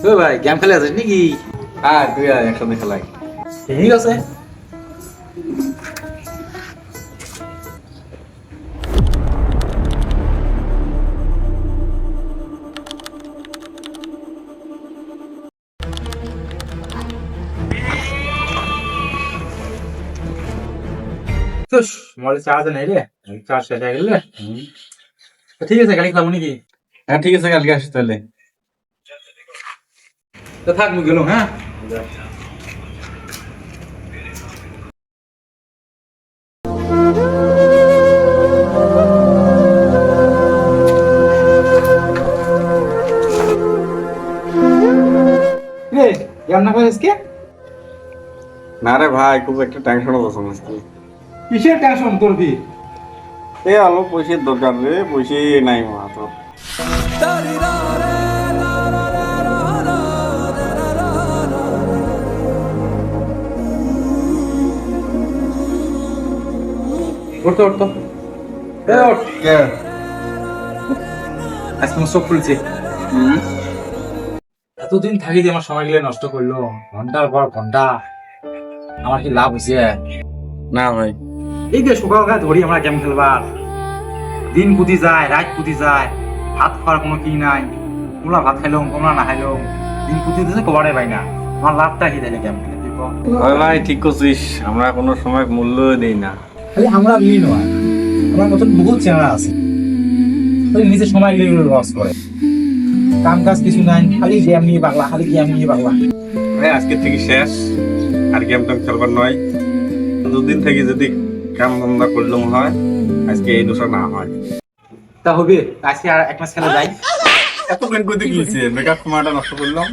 ও ভাই গেম খেলে আছিস নাকি? হ্যাঁ তুই একসাথে খেলাই। ঠিক আছে। মোবাইলে চার্জ নেই রে, চার্জ শেষ হয়ে গেলে। ঠিক আছে, গাড়ি খাবো নাকি? হ্যাঁ ঠিক আছে, কালকে আসিস তাহলে। তো থাক, মুই গেলাম। হ্যাঁ রে, গেম না করিস কে? না রে ভাই, খুব একটা টেনশন হচ্ছে আজকে। কিসের টেনশন করবি? এই অল্প পয়সার দরকার রে, পয়সা নাই মা তো। উঠতো উঠতো, আজকে আমার চোখ খুলছে। এতদিন থাকি যে আমার সময় গেলে নষ্ট করলো, ঘন্টার পর ঘন্টা। আমার কি লাভ হয়েছে? না ভাই, এই যে সকালবেলা ধরি আমরা গেম খেলবার, দিন পুঁতি যায়, রাত পুঁতি যায়, ভাত খাওয়ার কোনো কি নাই। তোমরা ভাত খাইলো, তোমরা না খাইলো, দিন পুঁতি দিতে কবারে পাই না। আমার লাভটা কি তাহলে গেম খেলে? তুই কর। ওই ভাই ঠিক করছিস, আমরা কোনো সময় মূল্য দিই না। খালি আমরা মিলি নয়, আমার মতন বহুত চেহারা আছে, খালি নিজের সময় গেলে লস করে। কাম কাজ কিছু নাই, খালি গেম নিয়ে পাগলা, খালি গেম নিয়ে পাগলা। ভাই আজকে থেকে শেষ, আর গেম টেম খেলবার নয়। দুদিন থেকে যদি কাম ধান্দা করলাম হয়, আজকে এই দোষা না হয়। তা হবে, আজকে আর এক ম্যাচ খেলা যাই। এত প্ল্যান করতে গিয়েছে, মেকআপ সময়টা নষ্ট করলাম।